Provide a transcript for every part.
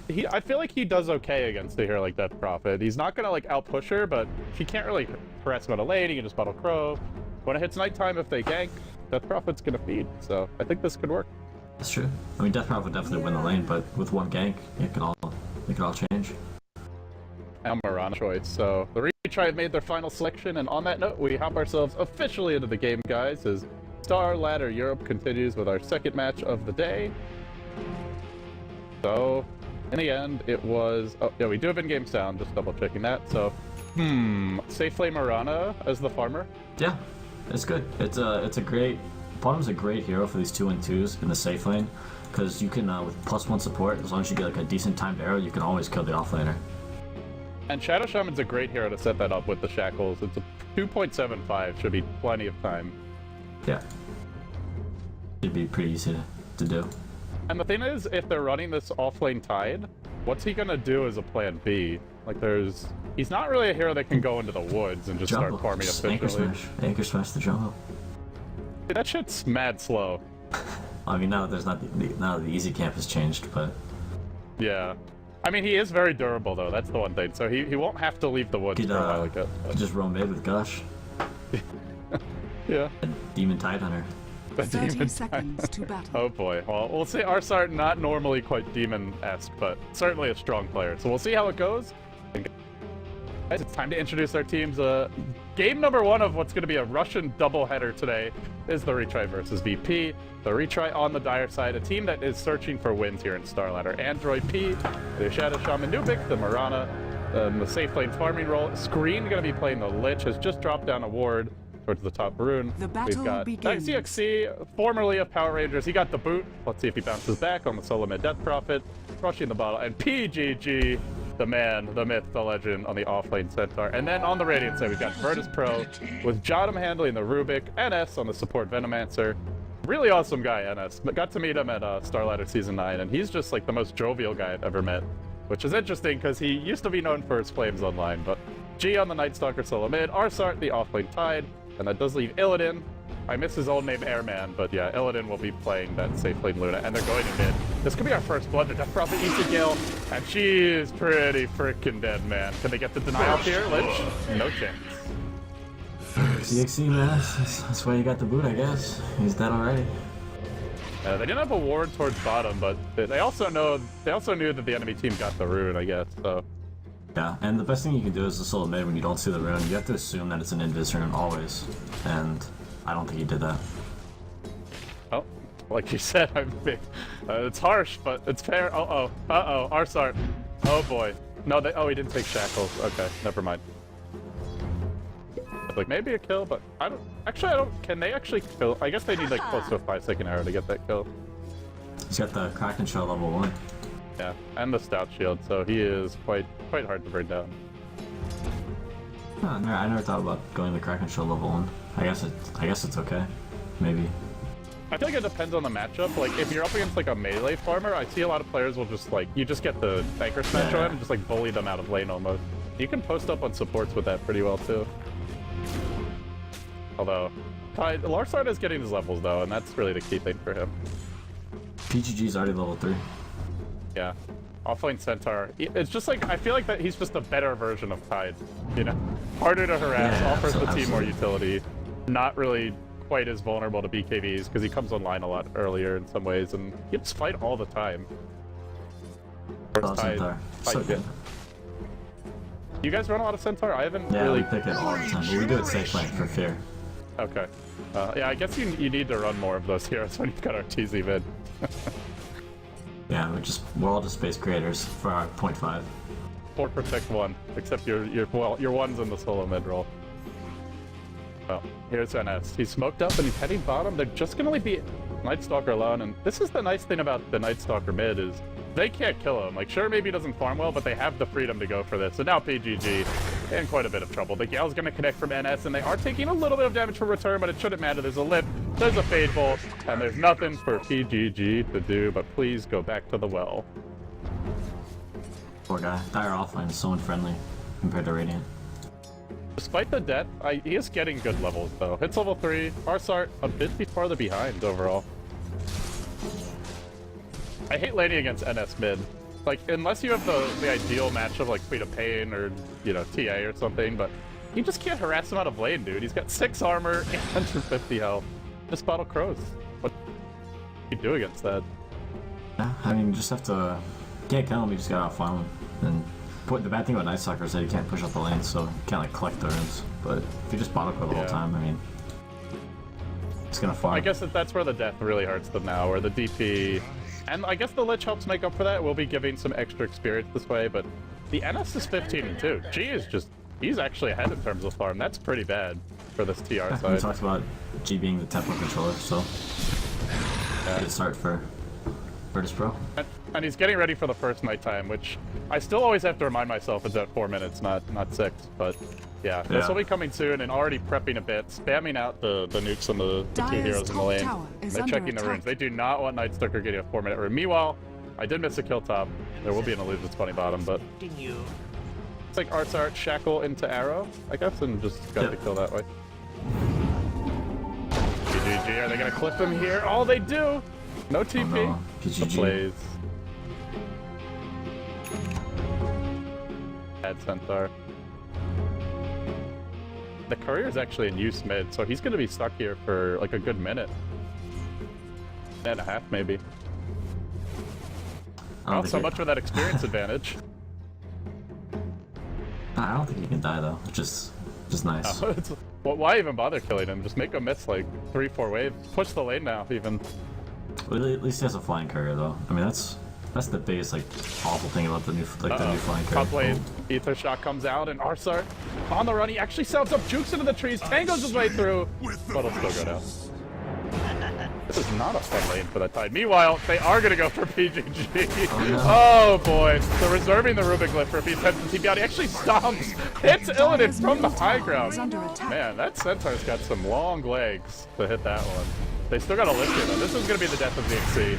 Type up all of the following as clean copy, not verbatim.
I feel like he does okay against a hero like Death Prophet. He's not gonna like outpush her, but he can't really harass him out of lane. He can just battle Crow. When it hits nighttime, if they gank, Death Prophet's gonna feed. So I think this could work. That's true. I mean, Death Prophet would definitely win the lane, but with one gank, it could all change. And Mirana choice. So the retry have made their final selection, and on that note, we hop ourselves officially into the game, guys. As StarLadder Europe continues with our second match of the day. So, in the end, it was... Oh, yeah, we do have in-game sound, just double-checking that. So, Safe Flame Mirana as the farmer. Yeah, it's good. It's a great... Bottom's a great hero for these 2-2s in the safe lane, because you can, with +1 support, as long as you get like a decent timed arrow, you can always kill the offlaner. And Shadow Shaman's a great hero to set that up with the shackles. It's a 2.75, should be plenty of time. Yeah. It'd be pretty easy to do. And the thing is, if they're running this offlane Tide, what's he gonna do as a plan B? Like, he's not really a hero that can go into the woods and just start farming efficiently. Anchor smash the jungle. Dude, that shit's mad slow. I mean, now that there's now the easy camp has changed, but... Yeah. I mean, he is very durable, though. That's the one thing. So he won't have to leave the woods for a while like that. Could just roam mid with Gush. Yeah. A Demon Tide Hunter. 30 seconds to battle. Oh boy. Well, we'll see. Arsart not normally quite demon-esque, but certainly a strong player. So we'll see how it goes. Guys, it's time to introduce our teams. Game number 1 of what's going to be a Russian doubleheader today is the Retry versus VP. The Retry on the dire side, a team that is searching for wins here in StarLadder. Android P, the Shadow Shaman Nubik, the Mirana, the safe lane farming role. Screen going to be playing the Lich, has just dropped down a ward towards the top rune. We've got CXC, formerly of Power Rangers. He got the boot. Let's see if he bounces back on the solo mid Death Prophet, rushing the bottle, and PGG. The man, the myth, the legend on the offlane Centaur. And then on the Radiant side, we've got Virtus Pro with Jotum handling the Rubik, NS on the support Venomancer. Really awesome guy, NS. But got to meet him at StarLadder Season 9, and he's just like the most jovial guy I've ever met. Which is interesting, because he used to be known for his flames online. But G on the Nightstalker solo mid, Arsart the offlane Tide, and that does leave Illidan. I miss his old name, Airman, but yeah, Illidan will be playing that safe lane Luna, and they're going to mid. This could be our first blood. The Death Prophet eats a kill, and she's pretty freaking dead, man. Can they get the denial here, Lich? No chance. CXC, man, that's why you got the boot, I guess. He's dead already. They didn't have a ward towards bottom, but they also knew that the enemy team got the rune, I guess, so. Yeah, and the best thing you can do is to solo mid when you don't see the rune. You have to assume that it's an invis rune always, and I don't think he did that. Oh, like you said, it's harsh, but it's fair. Arsart. Oh boy. No, he didn't take shackles. Okay, never mind. Like, maybe a kill, but I don't, can they actually kill? I guess they need like close to a 5-second arrow to get that kill. He's got the Kraken Shell level 1. Yeah, and the Stout Shield, so he is quite hard to bring down. Huh, I never thought about going the Kraken Shell level 1. I guess it's okay. Maybe. I feel like it depends on the matchup. Like, if you're up against like a melee farmer, I see a lot of players will just like, you just get the Anchor Smash on and just like bully them out of lane almost. You can post up on supports with that pretty well too. Although, Larsard is getting his levels though, and that's really the key thing for him. PGG's already level 3. Yeah. Offlane Centaur. It's just like, I feel like that he's just a better version of Tide. You know? Harder to harass, offers the team more utility. Not really quite as vulnerable to BKBs, because he comes online a lot earlier in some ways, and he gets fight all the time. Centaur. So good. You guys run a lot of Centaur? I haven't really... really... Yeah, we pick it all the time, but we do it safe lane for fear. Okay. Yeah, I guess you need to run more of those heroes when you've got our TZ mid. Yeah, we're all just space creators for our 0.5. 4 protect 1, except your one's in the solo mid roll. Well, here's NS. He's smoked up and he's heading bottom. They're just gonna leave the Nightstalker alone, and this is the nice thing about the Nightstalker mid is they can't kill him. Like, sure, maybe he doesn't farm well, but they have the freedom to go for this. So now PGG in quite a bit of trouble. The Gal's gonna connect from NS, and they are taking a little bit of damage from return, but it shouldn't matter. There's a lip, there's a Fade Bolt, and there's nothing for PGG to do, but please go back to the well. Poor guy. Dire offline is so unfriendly compared to Radiant. Despite the death, he is getting good levels, though. Hits level 3, Arsart a bit farther behind overall. I hate laning against NS mid. Like, unless you have the ideal matchup like Queen of Pain or, you know, TA or something, but you just can't harass him out of lane, dude. He's got 6 armor, 850 health. Just bottle crows. What do you do against that? Yeah, I mean, you just have to... Can't kill him, you just gotta outfarm him. And the bad thing about Night Stalker is that you can't push up the lane, so you can't, like, collect the runes. But if you just bottle crow the whole time, I mean... It's gonna farm. I guess that's where the death really hurts them now, where the DP... And I guess the Lich helps make up for that. We'll be giving some extra experience this way, but the NS is 15-2. G is just... He's actually ahead in terms of farm. That's pretty bad for this TR Yeah, side. we talked about G being the tempo controller, so... Yeah. Good start for Virtus Pro. And he's getting ready for the first nighttime, which I still always have to remind myself is at 4 minutes, not 6. But yeah, this will be coming soon and already prepping a bit, spamming out the nukes on the 2 heroes in the lane. They're checking the runes. They do not want Night Stalker getting a 4-minute rune. Meanwhile, I did miss a kill top. There will be an illusion funny bottom, but it's like Arts Art Shackle into Arrow, I guess, and just got the kill that way. GG, are they gonna clip him here? Oh, they do! No TP. Oh, no. The PGG. plays. Bad Centaur. The courier's actually in use mid, so he's gonna be stuck here for like a good minute. And a half, maybe. Not so much for that experience advantage. I don't think he can die though. Just nice. No, well, why even bother killing him? Just make him miss like 3-4 waves. Push the lane now, even. Well, at least he has a flying courier though. I mean that's the biggest like awful thing about the new the new flying courier. Top lane, Ether Shock comes out, and Arsart on the run. He actually sells up, jukes into the trees, tangos his way through, but he'll still go down. This is not a fun lane for that Tide. Meanwhile, they are going to go for PGG. Oh boy. So reserving the Rubik Glyph for if he attempts to TP out. He actually stomps, hits Illidan from the high ground. Man, that Centaur's got some long legs to hit that one. They still got a lift here though. This is going to be the death of ZXC.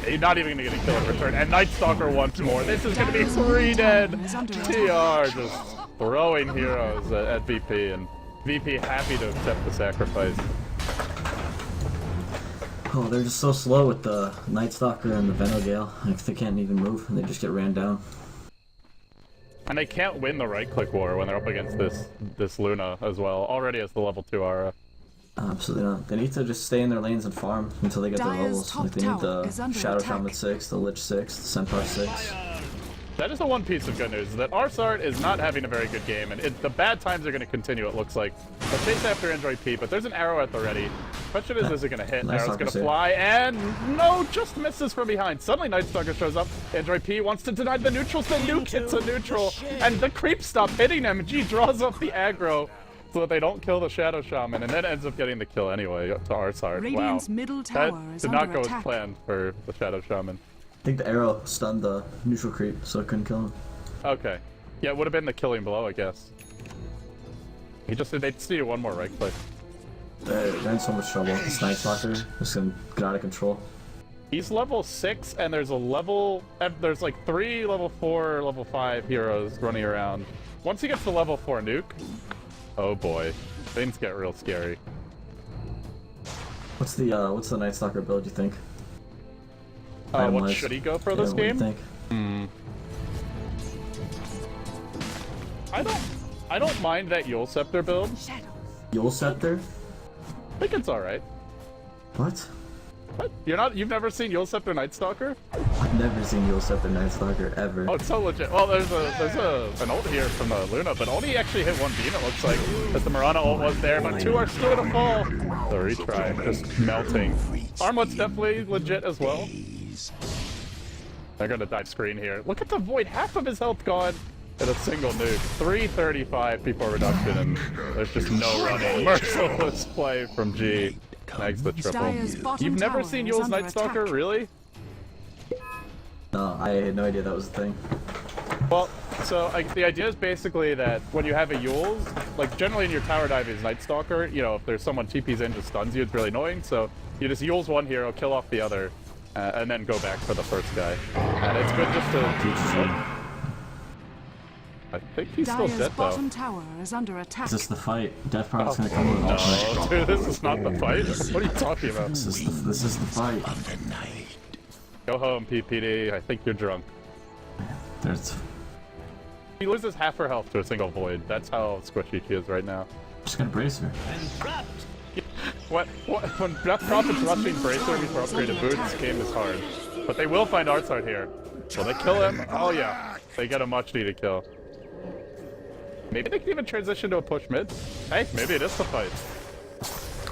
He's not even going to get a kill in return. And Night Stalker once more. This is going to be 3 dead. TR just throwing heroes at VP. And VP happy to accept the sacrifice. Oh, they're just so slow with the Night Stalker and the Venogale. Like, they can't even move, and they just get ran down. And they can't win the right-click war when they're up against this Luna as well. Already has the level 2 aura. Absolutely not. They need to just stay in their lanes and farm until they get their levels. Like, they need the Shadow Shaman 6, the Lich 6, the Centaur 6. That is the one piece of good news, is that Arsart is not having a very good game, and the bad times are going to continue, it looks like. They'll chase after Android P, but there's an arrow at the ready. Question is it going to hit? Nice. Arrow's going to fly, and no, just misses from behind. Suddenly Night Stalker shows up. Android P wants to deny the neutrals. The nuke hits a neutral, and the creeps stop hitting him. G draws up the aggro so that they don't kill the Shadow Shaman, and then ends up getting the kill anyway to Arsart. Wow. Middle tower That did not go as planned for the Shadow Shaman. I think the arrow stunned the neutral creep, so it couldn't kill him. Okay. Yeah, it would have been the killing blow, I guess. They just needed one more right click. They're in so much trouble. This Night Stalker is gonna get out of control. He's level 6, and there's there's like 3 level 4, level 5 heroes running around. Once he gets to level 4 nuke, oh boy, things get real scary. What's the Night Stalker build, you think? What should he go for this game? What do you think? I don't mind that Yule Scepter build. Yule Scepter? I think it's alright. What? What? You've never seen Yule Scepter Night Stalker? I've never seen Yule Scepter Night Stalker ever. Oh, it's so legit. Well, there's an ult here from the Luna, but only actually hit 1 beam, it looks like. As the Mirana ult was there, but 2 are still gonna fall. The retry, just melting. Armlet's definitely legit as well. They're gonna dive screen here. Look at the Void, half of his health gone in a single nuke. 335 people reduction, and there's just no running. Merciless play from G. Snags the triple. You've never seen Yule's Night Stalker, really? No, I had no idea that was a thing. Well, so the idea is basically that when you have a Yule's, like generally in your tower dive is Night Stalker, you know, if there's someone TP's in, just stuns you, it's really annoying, so you just Yule's one hero, kill off the other, and then go back for the first guy. And it's good just to... I think he's still dead though. Tower is under attack. Is this the fight? Death Product's gonna come with no, dude, this is not the fight. What are you talking about? This is the fight. Go home, PPD. I think you're drunk. There's He loses half her health to a single void. That's how squishy she is right now. just gonna brace her. What? When Death Prophet's rushing Bracer before upgraded boots, this game is hard. But they will find Artsart here. Will they kill him? Oh yeah. They get a much needed kill. Maybe they can even transition to a push mid. Hey, maybe it is the fight.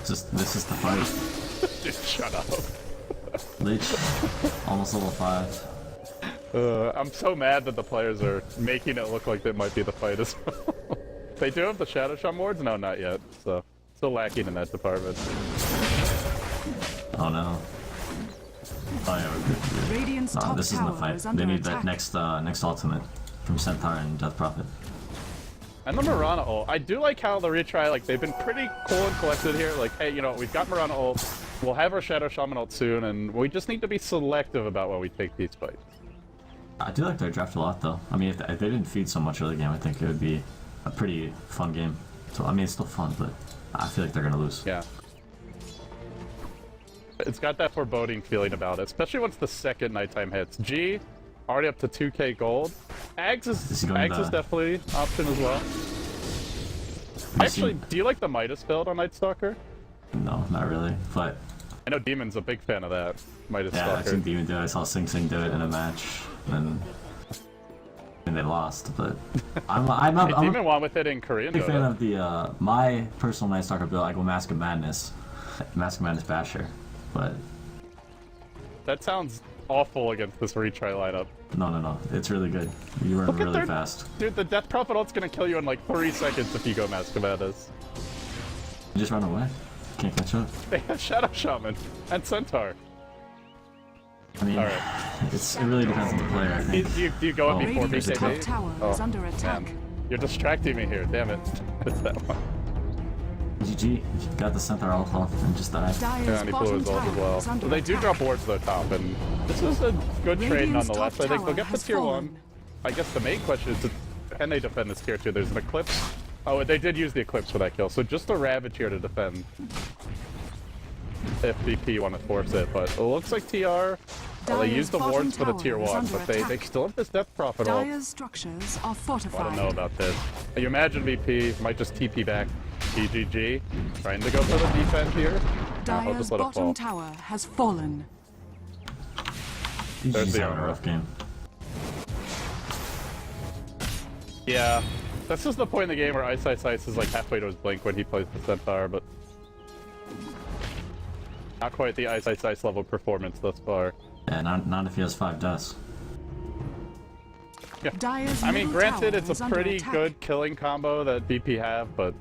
This is the fight. Just shut up. Leech, almost level 5. I'm so mad that the players are making it look like it might be the fight as well. They do have the Shadow Shaman wards? No, not yet. So, still lacking in that department. Oh no. Oh yeah, we're good. Radiant's No, top this isn't the tower fight. is They under need attack. that next ultimate from Centaur and Death Prophet. And the Mirana ult. I do like how the retry, like, they've been pretty cool and collected here. Like, hey, you know, we've got Mirana ult. We'll have our Shadow Shaman ult soon, and we just need to be selective about when we take these fights. I do like their draft a lot though. I mean, if they didn't feed so much early game, I think it would be a pretty fun game. So I mean, it's still fun, but I feel like they're gonna lose. Yeah. It's got that foreboding feeling about it, especially once the second nighttime hits. G, already up to 2k gold. Ags is definitely an option as well. Actually, do you like the Midas build on Night Stalker? No, not really. But I know Demon's a big fan of that. Midas yeah, I've Stalker. seen Demon do it. I saw Sing Sing do it in a match, and they lost. But I'm Hey, a Demon won with it in Korean big fan Dota. of the my personal Night Stalker build. I go Mask of Madness, Basher. But That sounds awful against this retry lineup. no, it's really good. You run Look at really their- fast. Dude, the Death Prophet ult's gonna kill you in like 3 seconds if you go Mask of Madness. You just run away. Can't catch up. They have Shadow Shaman and Centaur. I mean, Alright. it really depends on the player. I Do think. you go in before Radiant's top BKB? tower is under attack. Man. You're distracting me here, damn it. It's that one. GG, got the Centaur all off and just died. Yeah, Dyer's and he blew bottom his ult as tower well. is under So they do attack. drop wards though top, and this is a good trade Radiant's nonetheless. top I think they'll tower get the has tier 1. fallen. I guess the main question is, can they defend this tier 2? There's an Eclipse. Oh, they did use the Eclipse for that kill, so just a Ravage here to defend. If VP want to force it, but it looks like TR, well, they Dyer's used the bottom wards for the tower tier is 1, under but they attack. still have this Death Prophet ult. Dyer's structures are I fortified. don't know about this. You imagine VP might just TP back. GGG, trying to go for the defense here. I'll Dyer's just let it bottom fall. tower has fallen. He's There's just the having a armor. rough game. Yeah, this is the point in the game where Ice is like halfway to his blink when he plays the Centaur, but not quite the Ice level performance thus far. Yeah, not if he has 5 deaths. Dyer's I mean, middle granted, tower it's is a under pretty attack. good killing combo that BP have, but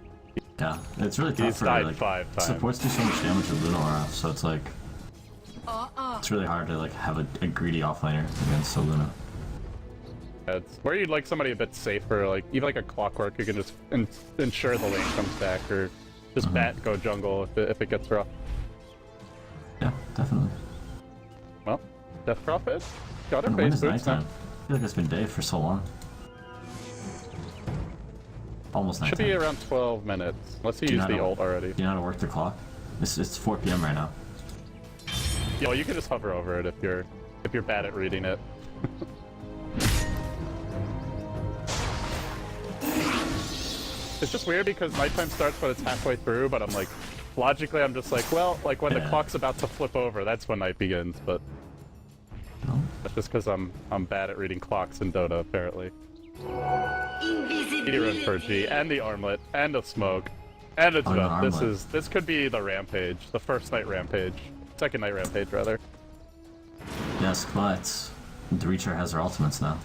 Yeah, it's really tough he's for died like 5 times. supports do so much damage with Luna Aura, so it's like it's really hard to like have a greedy offlaner against Luna. It's where you'd like somebody a bit safer, like even like a Clockwork, you can just ensure the lane comes back, or just bat go jungle if it gets rough. Yeah, definitely. Well, Death Prophet got her And when face is boots now. nighttime? I feel like it's been day for so long. Almost Should nighttime. be around 12 minutes, unless you Do you use know the how to- ult already. Do you know how to work the clock? It's 4 p.m. right now. Yo, you can just hover over it if you're bad at reading it. It's just weird because nighttime starts when it's halfway through, but I'm like, logically I'm just like, well, like when the Yeah. clock's about to flip over, that's when night begins, but No? that's just because I'm bad at reading clocks in Dota, apparently. Meteor rune for G, and the armlet, and the smoke, and it's Oh, the about. armlet. This could be the rampage, the first night rampage. Second night rampage, rather. Yes, but the Reacher has their ultimates now.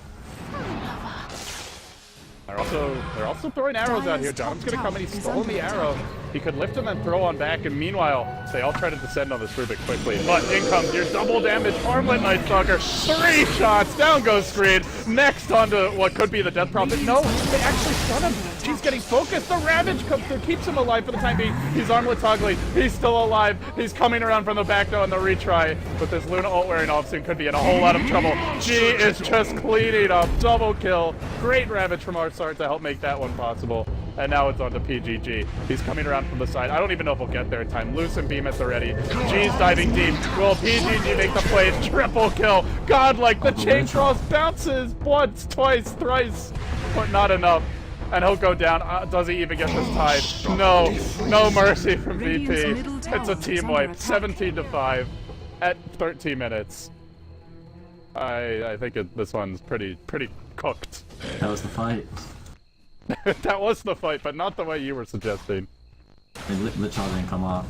They're also throwing arrows out here. John's gonna come and he's stolen the arrow. He could lift him and throw on back, and meanwhile, they all try to descend on this Rubik quickly. But in comes your double damage Armlet Night Stalker. 3 shots, down goes Screed. Next onto what could be the Death Prophet. No, they actually stun him. He's getting focused. The Ravage comes through, keeps him alive for the time being. He's Armlet toggling. He's still alive. He's coming around from the back though in the retry. But this Luna ult wearing off soon could be in a whole lot of trouble. G is just cleaning up. Double kill. Great Ravage from Artsart to help make that one possible. And now it's on to PGG. He's coming around from the side. I don't even know if he'll get there in time. Lucent beam at the ready. G's diving deep. Will PGG make the play? Triple kill. Godlike. The chain cross bounces once, twice, thrice, but not enough. And he'll go down. Does he even get this tied? No. No mercy from VP. It's a team wipe. 17-5 at 13 minutes. I think this one's pretty cooked. That was the fight. That was the fight, but not the way you were suggesting. I mean, Lichal didn't come off.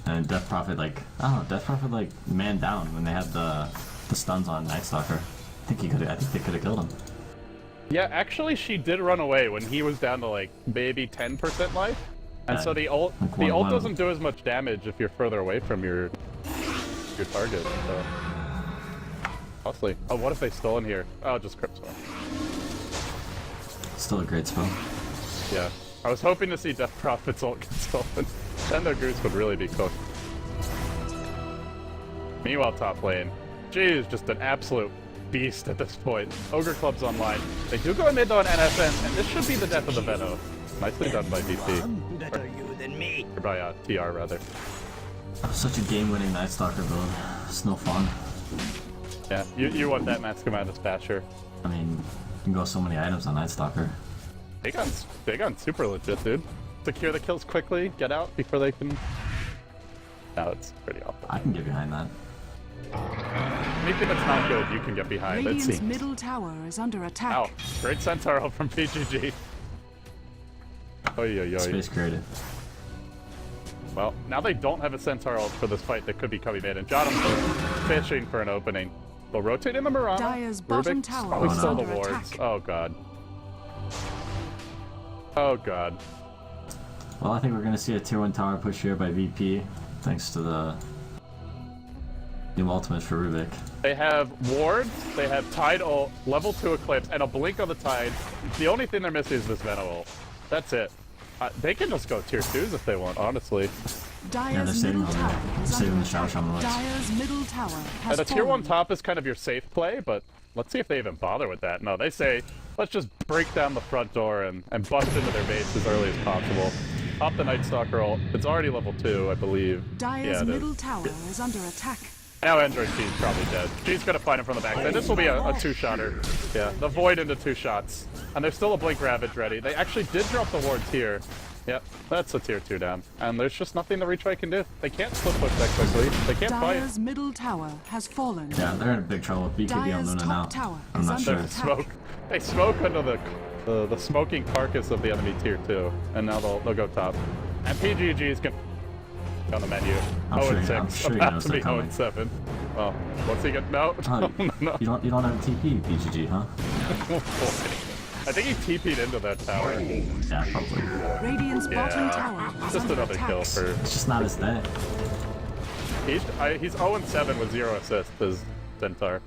And Death Prophet, like, I don't know, Death Prophet, like, man down when they had the stuns on Night Stalker. I think they could have killed him. Yeah, actually, she did run away when he was down to, like, maybe 10% life. And so the ult doesn't do as much damage if you're further away from your target, so... Costly. Oh, what if they stole in here? Oh, just crypt spell. Still a great spell. Yeah. I was hoping to see Death Prophet's ult get stolen. Then their Goose would really be cooked. Meanwhile, top lane. G is just an absolute beast at this point. Ogre Club's online. They do go mid on NFN, and this should be the death of the Venom. Nicely done by VP. Better you than me. Or by TR, rather. Such a game-winning Night Stalker build. It's no fun. Yeah, you want that Mask Commander Basher. I mean, you can go so many items on Night Stalker. They got super legit, dude. Secure the kills quickly, get out before they can... No, it's pretty awful. I can get behind that. Anything that's not good, you can get behind, it Radiant's seems. middle tower is under attack. Ow. Great Centaur ult from PGG. Oy, oy, oy. Space created. Well, now they don't have a Centaur ult for this fight that could be coming in, and Jotum's fishing for an opening. They'll rotate in the Mirana. Dire's bottom Rubik's tower probably is stole the under wards. attack. Oh god. Oh god. Well, I think we're gonna see a tier 1 tower push here by VP, thanks to the new ultimate for Rubik. They have wards, they have Tide ult, level 2 Eclipse, and a blink on the Tide. The only thing they're missing is this Venom ult. That's it. They can just go tier 2s if they want, honestly. Yeah, they're Dire's saving middle all tower the is saving under the Shower attack. Shaman looks. Dire's middle tower has And a tier 1 fallen. top is kind of your safe play, but let's see if they even bother with that. No, they say, let's just break down the front door and bust into their base as early as possible. Pop the Night Stalker ult. It's already level 2, I believe. Dire's Yeah, it middle is. tower is under attack. Now Android G's probably dead. G's gonna find him from the backside. This will be a two-shotter. Yeah, the Void into 2 shots. And there's still a Blink Ravage ready. They actually did drop the wards here. Yep, that's a tier 2 down. And there's just nothing the retry can do. They can't split push that quickly. They can't fight. Dire's middle tower has fallen. Yeah, they're in big trouble. BKB on Dire's Luna top now. tower I'm is not under sure. attack. Smoke. They smoke under the smoking carcass of the enemy tier 2. And now they'll go top. And PGG is gonna on the menu. I'm sure 0-6. he About knows to they're be coming. 0-7. Oh, what's he gonna... No. Oh, No. you don't have a TP, PGG, huh? I think he TP'd into that tower. Yeah, probably. Radiant's bottom Yeah. tower is Just under another attack. kill for... It's just not his day. He's 0-7 with 0 assists as Centaur.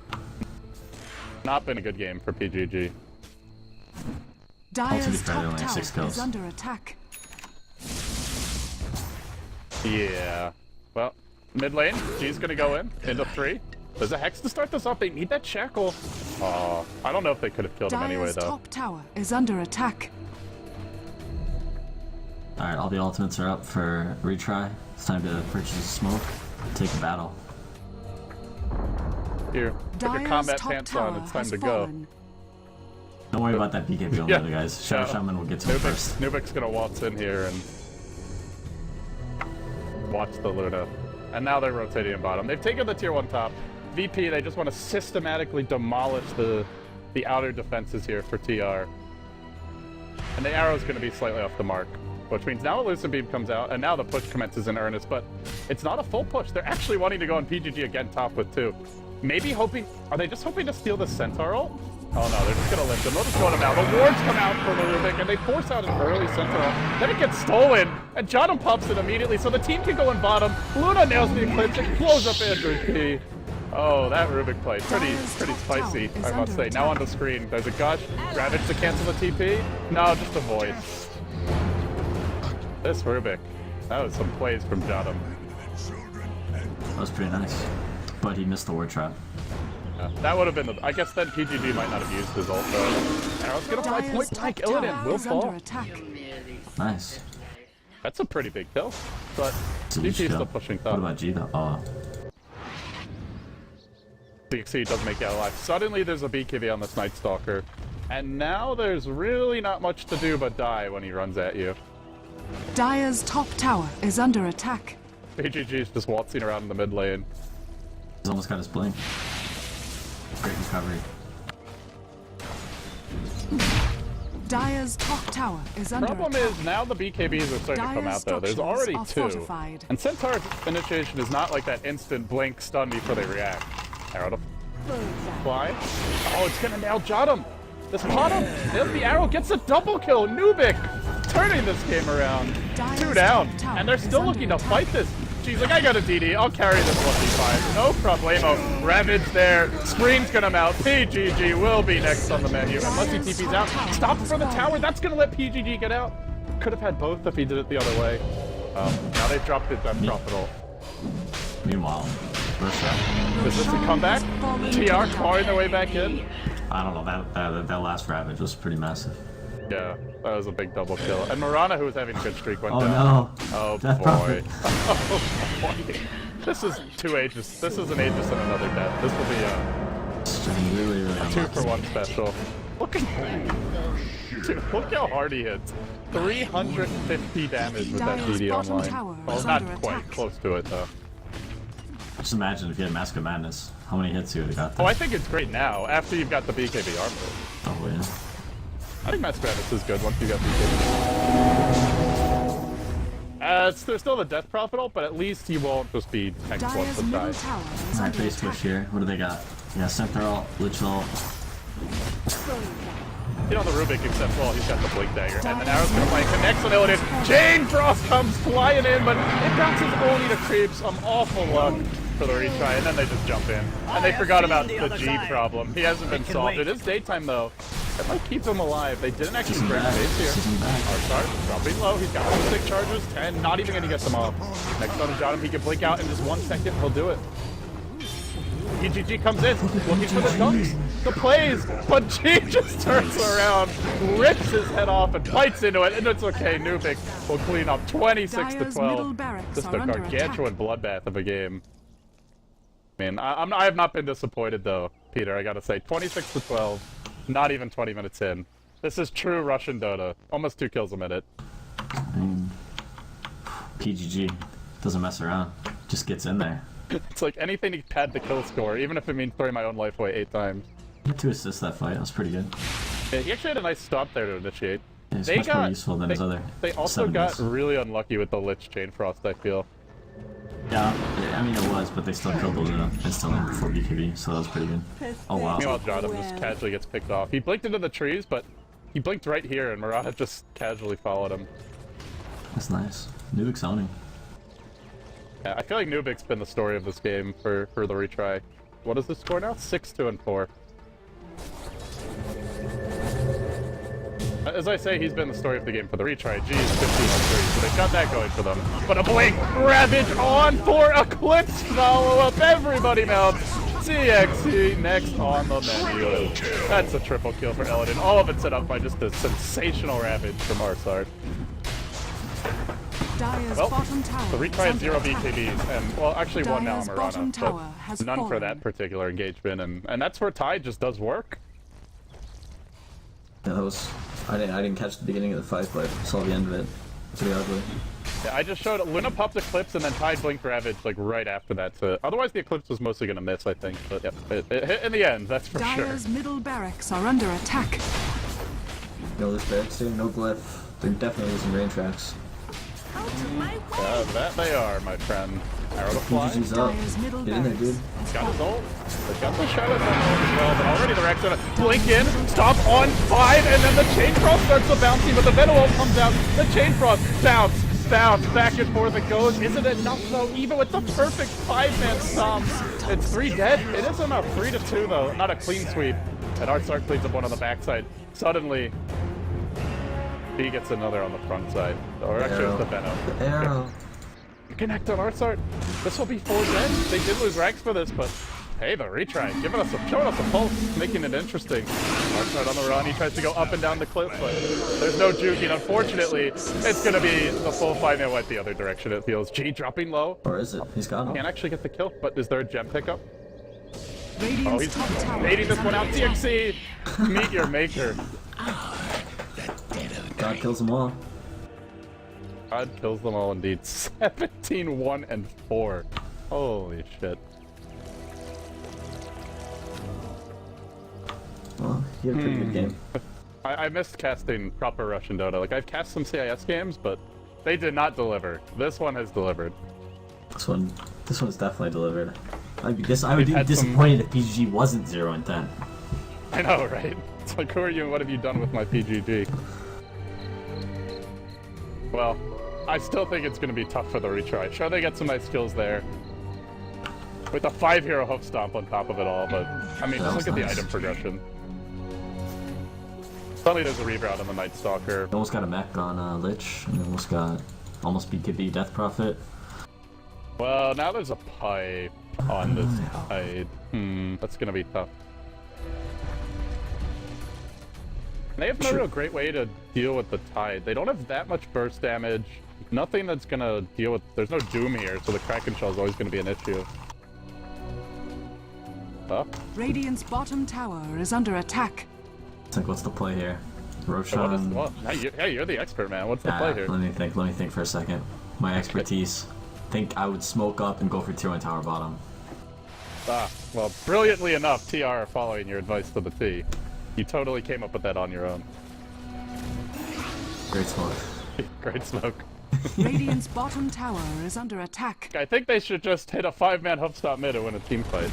Not been a good game for PGG. Dire's fair, they top only have tower 6 kills. is under attack. Yeah. Well, mid lane, G's gonna go in, into 3. There's a Hex to start this up. They need that Shackle. Aw, I don't know if they could have killed him anyway, Dire's though. top tower is under attack. Alright, all the ultimates are up for retry. It's time to purchase a smoke, take a battle. Here, put your Dire's combat top pants tower on. It's time has to go. fallen. Don't worry about that BKB on Yeah. the other guys. Shadow Yeah. Shaman will get to him first. Nubik's gonna waltz in here and watch the Luna. And now they're rotating in bottom. They've taken the tier 1 top. VP, they just want to systematically demolish the outer defenses here for TR. And the arrow's going to be slightly off the mark, which means now a Lucent Beam comes out, and now the push commences in earnest, but it's not a full push. They're actually wanting to go on PGG again top with 2. Maybe hoping... Are they just hoping to steal the Centaur ult? Oh no, they're just going to lift him. They'll just go him out. The wards come out for the Rubik, and they force out an early Centaur ult. Then it gets stolen, and Jotum pops it immediately, so the team can go in bottom. Luna nails the Eclipse, and blows up Andrew P. Oh, that Rubik play, pretty spicy, I must say. Now on the screen, there's a Gush, Ravage to cancel the TP. No, just a Void. This Rubik, that was some plays from Jotum. That was pretty nice. But he missed the ward trap. That would have been the. I guess then PGG might not have used his ult though. Arrow's gonna fly Dire's point top blank. Illidan tower will is under fall. attack. Nice. That's a pretty big kill. But It's a huge DP's still kill. pushing What top. about G though? Oh. DXC doesn't make it alive. Suddenly there's a BKB on this Night Stalker. And now there's really not much to do but die when he runs at you. Dire's top tower is under attack. PGG's just waltzing around in the mid lane. He's almost got his blink. Great recovery. Dire's top tower is under Problem attack. is now the BKBs are starting to come out though. There's structures already are 2. fortified. And Centaur's initiation is not like that instant blink stun before they react. Arrow to fly. Oh, it's gonna nail Jottum. This bottom. There's the arrow gets a double kill. Nubik turning this game around. Dire's 2 down. top tower And they're is still under looking to attack. fight this. She's like, I got a DD. I'll carry this 1v5. No problemo. Ravage there. Scream's gonna mount. PGG will be next on the menu. Unless he TP's out. Stop for the tower. That's gonna let PGG get out. Could have had both if he did it the other way. Now they've dropped it. That's profitable. Meanwhile, first round. Is this a comeback? TR clawing their way back in. I don't know. That last Ravage was pretty massive. Yeah, that was a big double kill. And Marana, who was having a good streak, went Oh down. no. Oh Death boy. Prophet. Oh boy. This is 2 Aegis. This is an Aegis and another death. This will be a It's really, really 2-for-1 special. Look at dude, look how hard he hits. 350 damage with that Dire's DD bottom online. tower Well, is not under quite. attack. Close to it though. Just imagine if you had Mask of Madness, how many hits you would have got Oh, there. I think it's great now. After you've got the BKB armor. Oh, yeah. I think Mass Gravis is good once you got BKB. It's still the death profitable, but at least you won't just be tank once Dire's and die. middle tower is Alright, under base attack. push here. What do they got? Yeah, Centaur ult, Lich ult. You know, the Rubik except, well, he's got the Blink Dagger. And then Arrow's gonna play connects on Illidan. Chain Frost comes flying in, but it bounces only to creep. Some awful luck for the retry, and then they just jump in. And they forgot about the G problem. He hasn't been solved. It is daytime, though. It might keep him alive. They didn't actually Season break back. base here. Season back. Arstart dropping low. He's got 6 charges, 10. Not even gonna get them off. Next on Jottum, he can blink out in just 1 second. He'll do it. PGG comes in, looking for the dunks, the plays, but G just turns around, rips his head off, and bites into it, and it's okay. Nubik will clean up 26 to Dire's middle 12. barracks Just are a under gargantuan bloodbath of a game. Man, I have not been disappointed though, Peter. I gotta say, 26 to 12, not even 20 minutes in. This is true Russian Dota. Almost 2 kills a minute. I mean, PGG doesn't mess around. Just gets in there. It's like anything to pad the kill score, even if it means throwing my own life away 8 times. He had 2 assists that fight. That was pretty good. Yeah, he actually had a nice stop there to initiate. Yeah, it's They much more got- useful than his other. They also 7 got days. really unlucky with the Lich Chain Frost, I feel. Yeah, I mean it was, but they still killed the Luna instantly before BKB, so that was pretty good. Oh wow. Meanwhile, Jottum just casually gets picked off. He blinked into the trees, but he blinked right here, and Murata just casually followed him. That's nice. Nubik's owning. Yeah, I feel like Nubik's been the story of this game for the retry. What is the score now? 6-2-4. As I say, he's been the story of the game for the retry. G is 15-3, so they've got that going for them. But a blink, Ravage on for Eclipse follow-up. Everybody mounts. CXC next on the menu. That's a triple kill for Illidan. All of it set up by just a sensational Ravage from Arsart. Dire's Well, bottom tower The is retry had under 0 attack. BKBs, and, well, actually 1 now Dire's Marana, bottom but tower has none for fallen. that particular engagement, and that's where Tide just does work. Yeah, that was. I didn't catch the beginning of the fight, but I saw the end of it. Pretty ugly. Yeah, I just showed Luna popped Eclipse and then Tide blinked Ravage like right after that. So otherwise the Eclipse was mostly gonna miss, I think. But yeah, it hit in the end, that's for sure. Dire's middle barracks are under attack. No loose barracks here, no glyph. They're definitely using rain tracks. That they are, my friend. Arrow to fly. PGG's up. Dire's middle Get in there, barracks dude. has Got his fallen. ult. They've got the shadows on ult as well, but already the Rex gonna blink in, stop on 5, and then the Chain Frost starts to bounce, but the Venom ult comes out. The Chain Frost bounce, back and forth it goes. Is it enough though? Even with the perfect 5-man stomp, it's 3 dead. It is enough. 3-2 though, not a clean sweep. And Artsark cleans up one on the backside. Suddenly, he gets another on the front side. Or actually, it's the Venom. The arrow. Connect on Artsart. This will be 4 dead. They did lose Rax for this, but Hey, the retry, showing us a pulse, making it interesting. Marshall on the run, he tries to go up and down the cliff, but there's no juking. Unfortunately, it's gonna be the full 5-man wipe the other direction, it feels. G dropping low. Or is it? He's got him. Can't actually get the kill, but is there a gem pickup? Radiant's He's top tower baiting this is one out. under attack. DXC, meet your maker. God kills them all. God kills them all indeed. 17, 1, and 4. Holy shit. Well, he had a pretty good game. I missed casting proper Russian Dota. Like, I've cast some CIS games, but they did not deliver. This one has delivered. This one's definitely delivered. I would be had disappointed if PGG wasn't 0 and 10. I know, right? It's like, who are you and what have you done with my PGG? Well, I still think it's going to be tough for the retry. Sure, they get some nice kills there. With a 5-hero hoof stomp on top of it all, but, I mean, just look at the item progression. Suddenly there's a reroute on the Night Stalker. Almost got a mech on Lich, and almost got BKB Death Prophet. Well, now there's a pipe on this side. That's gonna be tough. They have no real great way to deal with the tide. They don't have that much burst damage. Nothing that's gonna deal with... There's no Doom here, so the Kraken Shell is always gonna be an issue. Huh? Radiant's bottom tower is under attack. It's like, what's the play here? So Roshan. hey, you're the expert, man. What's the play here? Let me think for a second. My expertise. Think I would smoke up and go for tier 1 tower bottom. Well, brilliantly enough, TR following your advice to the T. You totally came up with that on your own. Great smoke. Great smoke. Radiant's bottom tower is under attack. I think they should just hit a 5-man hoof stop mid and win a team fight.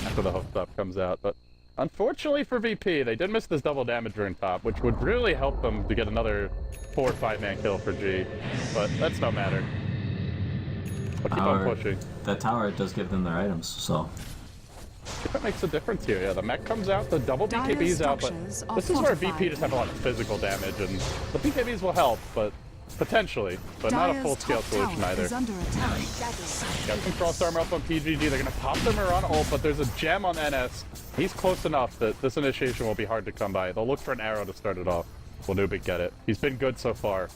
After the hoof stop comes out, but unfortunately for VP, they did miss this double damager in top, which would really help them to get another 4 or 5-man kill for G. But that's no matter. But keep on pushing. That tower does give them their items, so... That makes a difference here. Yeah, the mech comes out, the double BKB's out, but this is where VP just have a lot of physical damage, and the BKBs will help, but potentially, but not a full-scale solution either. Got some cross armor up on PGG. They're gonna pop the Mirana ult, but there's a gem on NS. He's close enough that this initiation will be hard to come by. They'll look for an arrow to start it off. Will Nubik get it? He's been good so far.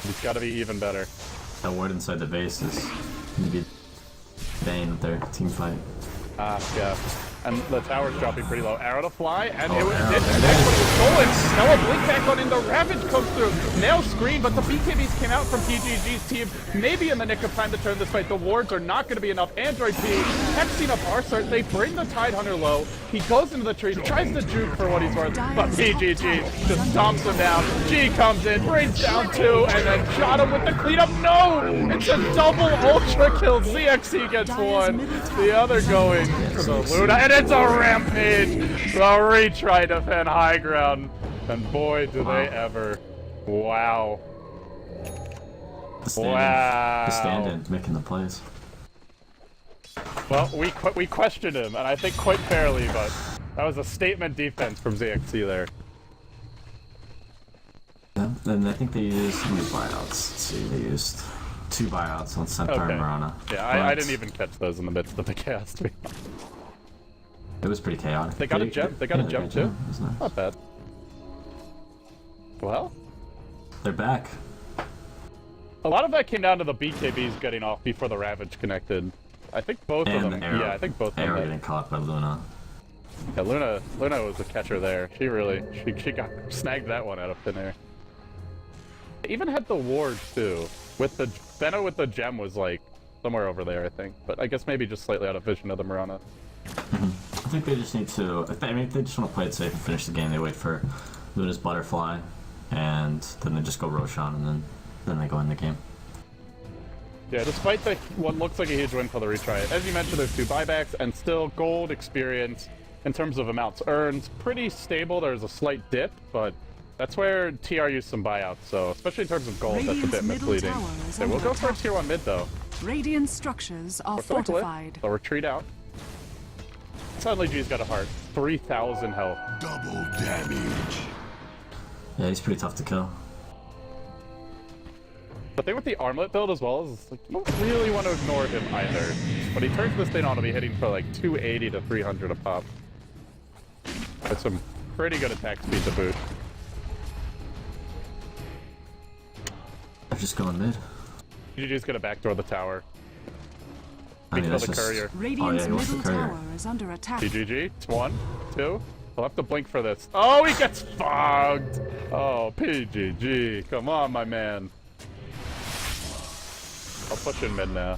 He's got to be even better. That ward inside the base is gonna be bane with their team fight. Yeah. And the tower's dropping pretty low. Arrow to fly, and it was stolen. Now a blink back on in, the Ravage comes through. Nail screen, but the BKBs came out from PGG's team. Maybe in the nick of time to turn this fight. The wards are not going to be enough. Android P, hexing up Arsart. They bring the Tidehunter low. He goes into the tree, tries to juke for what he's worth, but PGG just stomps him down. G comes in, brings down 2, and then shot him with the cleanup. No! It's a double ultra kill. ZXC gets 1. The other going to the Luna. And it's a rampage! The retry defend high ground. And boy, do they ever. Wow. The stand-in making the plays. Well, we questioned him, and I think quite fairly, but that was a statement defense from ZXC there. Yeah, and I think they used how many buyouts? Let's see, they used 2 buyouts on Centaur and Mirana. Yeah, I didn't even catch those in the midst of the chaos, to be honest. It was pretty chaotic. They got a gem. They got a gem too. Nice. Not bad. Well, they're back. A lot of that came down to the BKBs getting off before the Ravage connected. I think both of them. Yeah, I think both of them. Arrow getting caught by Luna. Yeah, Luna was the catcher there. She got snagged that one out of thin air. Even had the ward too. With the Benno with the gem was like somewhere over there, I think. But I guess maybe just slightly out of vision of the Mirana. I think they just need to. If they just want to play it safe and finish the game, they wait for Luna's butterfly, and then they just go Roshan, and then they go in the game. Yeah, despite what looks like a huge win for the retry, as you mentioned, there's 2 buybacks, and still gold experience in terms of amounts earned. Pretty stable. There's a slight dip, but that's where TR used some buyouts. So especially in terms of gold, that's a bit misleading. They will go for a tier 1 mid though. Radiant structures are fortified. They'll retreat out. Suddenly G's got a heart. 3,000 health. Double damage. Yeah, he's pretty tough to kill. The thing with the armlet build as well is like, you don't really want to ignore him either. But he turns this thing on to be hitting for like 280 to 300 a pop. That's some pretty good attack speed to boot. I'm just going mid. GG's gonna backdoor the tower. I mean, Kill that's the just... courier. Radiant's he wants the middle courier. tower is under attack. GG. It's 1, 2. He'll have to blink for this. Oh, he gets fogged! Oh, PGG. Come on, my man. I'll push in mid now.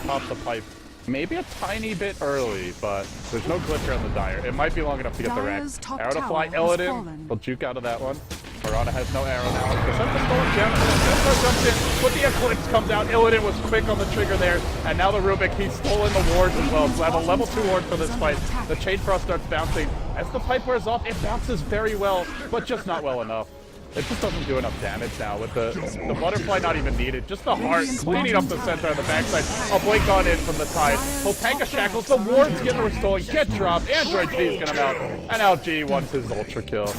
Pop the pipe. Maybe a tiny bit early, but there's no glitch around the Dire. It might be long enough to get the rack. Dire's top Arrow to tower fly, has Illidan. fallen. Will juke out of that one. Mirana has no arrow now. Percenta's going down. Jester jumps in, but the Eclipse comes out. Illidan was quick on the trigger there, and now the Rubik, he's stolen the wards as well. So I have a level 2 ward for this fight. The Chain Frost starts bouncing. As the pipe wears off, it bounces very well, but just not well enough. It just doesn't do enough damage now with the butterfly not even needed. Just the heart cleaning up the center on the backside. A blink on in from the tide. He'll tank a shackles. The wards get restored, get dropped. Android G is gonna mount. And now G wants his ultra kill.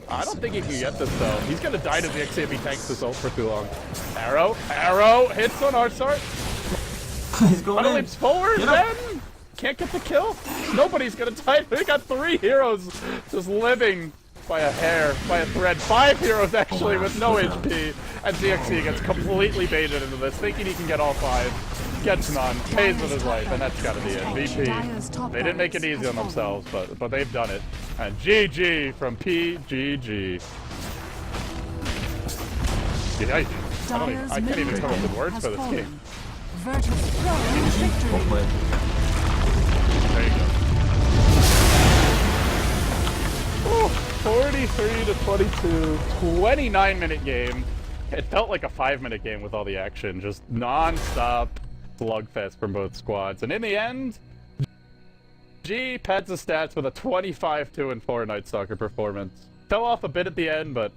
I don't think he can get this though. He's gonna die to ZXC if he tanks this ult for too long. Arrow hits on Arsart. He's going in. Leaps forward, then can't get the kill. Nobody's gonna die. We got 3 heroes just living by a hair, by a thread. 5 heroes actually with no HP, and ZXC gets completely baited into this, thinking he can get all 5. Gets none, pays with his life, and that's gotta be it. VP. They didn't make it easy on themselves, but they've done it. And GG from PGG. I can't even come up with words for this game. Virtus Pro victory. Well played. There you go. Ooh, 43 to 22, 29-minute game. It felt like a 5-minute game with all the action, just non-stop slugfest from both squads. And in the end, G pads the stats with a 25-2 and 4 Night Stalker performance. Fell off a bit at the end, but